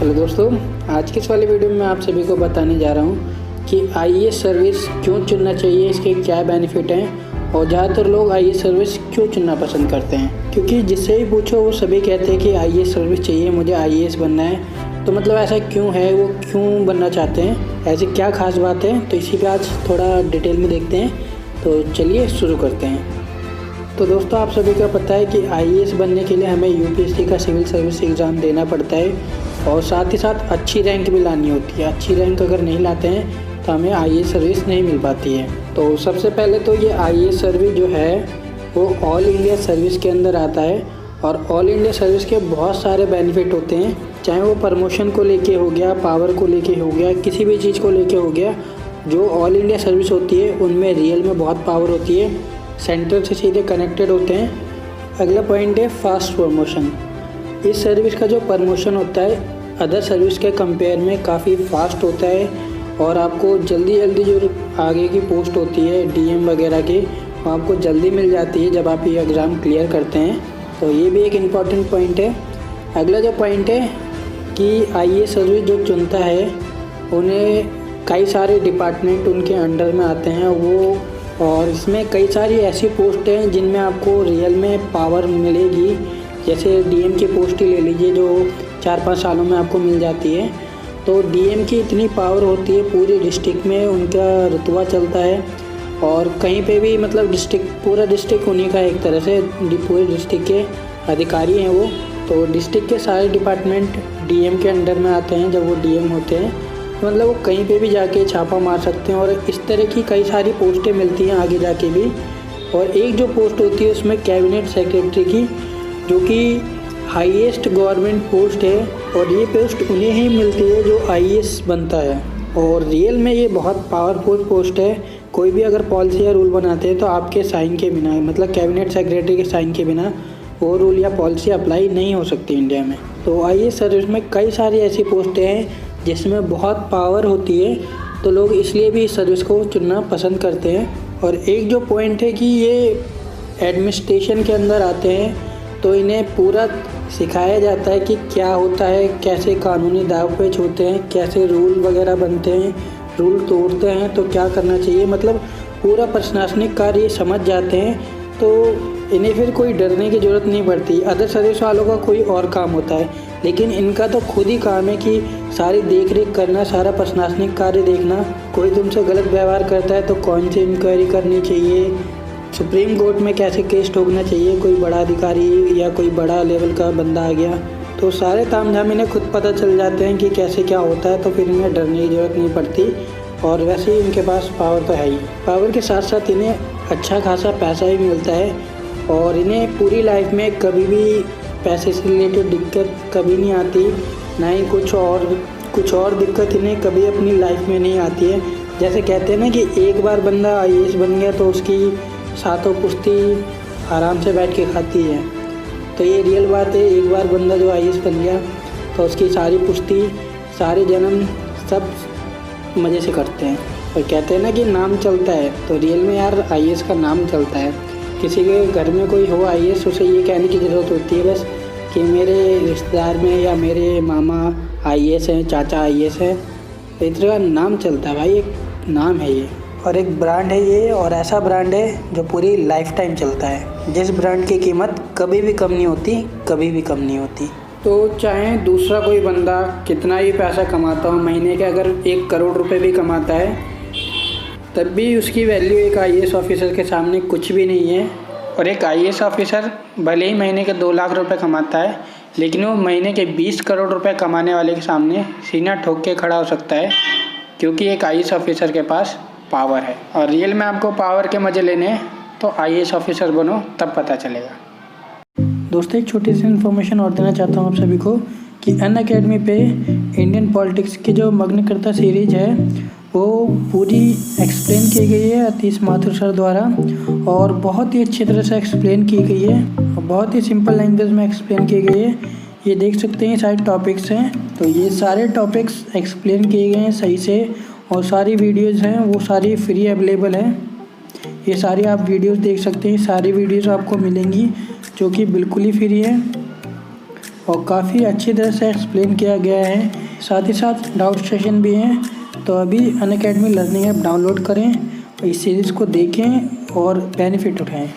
Hello दोस्तों, आज की इस वाली वीडियो में मैं आप सभी को बताने जा रहा हूँ कि आईएएस सर्विस क्यों चुनना चाहिए, इसके क्या बेनिफिट हैं और ज़्यादातर लोग आईएएस सर्विस क्यों चुनना पसंद करते हैं। क्योंकि जिससे भी पूछो वो सभी कहते हैं कि आईएएस सर्विस चाहिए, मुझे आईएएस बनना है। तो मतलब ऐसा क्यों है, वो क्यों बनना चाहते हैं, ऐसी क्या खास बात है, तो इसी पे आज थोड़ा डिटेल में देखते हैं। तो चलिए शुरू करते हैं। तो दोस्तों, आप सभी को पता है कि आईएएस बनने के लिए हमें यूपीएससी का सिविल सर्विस एग्ज़ाम देना पड़ता है और साथ ही साथ अच्छी रैंक भी लानी होती है। अच्छी रैंक अगर नहीं लाते हैं तो हमें आईएएस सर्विस नहीं मिल पाती है। तो सबसे पहले तो ये आईएएस सर्विस जो है वो ऑल इंडिया सर्विस के अंदर आता है और ऑल इंडिया सर्विस के बहुत सारे बेनिफिट होते हैं, चाहे वो प्रमोशन को लेके हो गया, पावर को लेके हो गया, किसी भी चीज़ को लेके हो गया। जो ऑल इंडिया सर्विस होती है उनमें रियल में बहुत पावर होती है, सेंटर से सीधे कनेक्टेड होते हैं। अगला पॉइंट है फास्ट प्रमोशन। इस सर्विस का जो प्रमोशन होता है अदर सर्विस के कंपेयर में काफ़ी फास्ट होता है और आपको जल्दी जो आगे की पोस्ट होती है डीएम वगैरह की, वो आपको जल्दी मिल जाती है जब आप ये एग्ज़ाम क्लियर करते हैं। तो ये भी एक इम्पॉर्टेंट पॉइंट है। अगला जो पॉइंट है कि आईएएस सर्विस जो चुनता है उन्हें कई सारे डिपार्टमेंट उनके अंडर में आते हैं वो, और इसमें कई सारी ऐसी पोस्ट हैं जिनमें आपको रियल में पावर मिलेगी। जैसे डीएम की पोस्ट ही ले लीजिए जो 4-5 सालों में आपको मिल जाती है। तो डीएम की इतनी पावर होती है, पूरे डिस्ट्रिक्ट में उनका रुतबा चलता है और कहीं पे भी मतलब पूरा डिस्ट्रिक्ट उन्हीं का एक तरह से पूरे डिस्ट्रिक्ट के अधिकारी हैं वो। तो डिस्ट्रिक्ट के सारे डिपार्टमेंट डीएम के अंडर में आते हैं जब वो डीएम होते हैं। मतलब वो कहीं पे भी जाके छापा मार सकते हैं और इस तरह की कई सारी पोस्टें मिलती हैं आगे जाके भी। और एक जो पोस्ट होती है उसमें कैबिनेट सेक्रेटरी की, जो कि हाईएस्ट गवर्नमेंट पोस्ट है और ये पोस्ट उन्हें ही मिलती है जो आईएएस बनता है। और रियल में ये बहुत पावरफुल पोस्ट है। कोई भी अगर पॉलिसी या रूल बनाते हैं तो आपके साइन के बिना, मतलब कैबिनेट सेक्रेटरी के साइन के बिना वो रूल या पॉलिसी अप्लाई नहीं हो सकती इंडिया में। तो आईएएस सर्विस में कई सारी ऐसी पोस्टें हैं जिसमें बहुत पावर होती है, तो लोग इसलिए भी इस सर्विस को चुनना पसंद करते हैं। और एक जो पॉइंट है कि ये एडमिनिस्ट्रेशन के अंदर आते हैं तो इन्हें पूरा सिखाया जाता है कि क्या होता है, कैसे कानूनी दाव-पेच होते हैं, कैसे रूल वगैरह बनते हैं, रूल तोड़ते हैं तो क्या करना चाहिए, मतलब पूरा प्रशासनिक कार्य समझ जाते हैं। तो इन्हें फिर कोई डरने की ज़रूरत नहीं पड़ती। अदर सर्विस वालों का कोई और काम होता है, लेकिन इनका तो खुद ही काम है कि सारी देख रेख करना, सारा प्रशासनिक कार्य देखना। कोई तुमसे गलत व्यवहार करता है तो कौन सी इंक्वायरी करनी चाहिए, सुप्रीम कोर्ट में कैसे केस ठोकना चाहिए, कोई बड़ा अधिकारी या कोई बड़ा लेवल का बंदा आ गया तो सारे तामझाम इन्हें खुद पता चल जाते हैं कि कैसे क्या होता है। तो फिर इन्हें डरने की ज़रूरत नहीं पड़ती और वैसे ही इनके पास पावर तो है ही। पावर के साथ साथ इन्हें अच्छा खासा पैसा भी मिलता है और इन्हें पूरी लाइफ में कभी भी पैसे से रिलेटेड दिक्कत कभी नहीं आती, ना ही कुछ और दिक्कत इन्हें कभी अपनी लाइफ में नहीं आती है। जैसे कहते हैं ना कि एक बार बंदा आईएएस बन गया तो उसकी सातों पुश्ती आराम से बैठ के खाती है। तो ये रियल बात है। एक बार बंदा जो आईएएस बन गया तो उसकी सारी पुश्ती, सारे जन्म सब मज़े से करते हैं। और कहते हैं ना कि नाम चलता है, तो रियल में यार आईएएस का नाम चलता है। किसी के घर में कोई हो आईएएस, उसे ये कहने की ज़रूरत होती है बस कि मेरे रिश्तेदार में या मेरे मामा आईएएस हैं, चाचा आईएएस है, तो इस तरह का नाम चलता है भाई। एक नाम है ये और एक ब्रांड है ये, और ऐसा ब्रांड है जो पूरी लाइफ टाइम चलता है, जिस ब्रांड की कीमत कभी भी कम नहीं होती, कभी भी कम नहीं होती। तो चाहे दूसरा कोई बंदा कितना ही पैसा कमाता हो, महीने के अगर 1 करोड़ रुपए भी कमाता है, तब भी उसकी वैल्यू एक आईएएस ऑफिसर के सामने कुछ भी नहीं है। और एक आईएएस ऑफिसर भले ही महीने के 2 लाख रुपए कमाता है, लेकिन वो महीने के 20 करोड़ रुपए कमाने वाले के सामने सीना ठोक के खड़ा हो सकता है, क्योंकि एक आईएएस ऑफिसर के पास पावर है। और रियल में आपको पावर के मज़े लेने हैं तो आईएएस ऑफिसर बनो, तब पता चलेगा। दोस्तों, एक छोटी सी इन्फॉर्मेशन और देना चाहता हूँ आप सभी को कि अनअकैडमी पे इंडियन पॉलिटिक्स की जो मग्नकर्ता सीरीज है वो पूरी एक्सप्लेन की गई है अतीश माथुर सर द्वारा, और बहुत ही अच्छी तरह से एक्सप्लेन की गई है और बहुत ही सिंपल लैंग्वेज में एक्सप्लेन की गई है। ये देख सकते हैं सारे टॉपिक्स हैं, तो ये सारे टॉपिक्स एक्सप्लेन किए गए हैं सही से, और सारी वीडियोज़ हैं वो सारी फ्री अवेलेबल है। ये सारी आप वीडियोज़ देख सकते हैं, सारी वीडियोज़ आपको मिलेंगी जो कि बिल्कुल ही फ्री है। और काफ़ी अच्छी तरह से एक्सप्लेन किया गया है। साथ ही साथ डाउट सेशन भी हैं। तो अभी अनअकैडमी लर्निंग ऐप डाउनलोड करें, इस सीरीज़ को देखें और बेनिफिट उठाएं।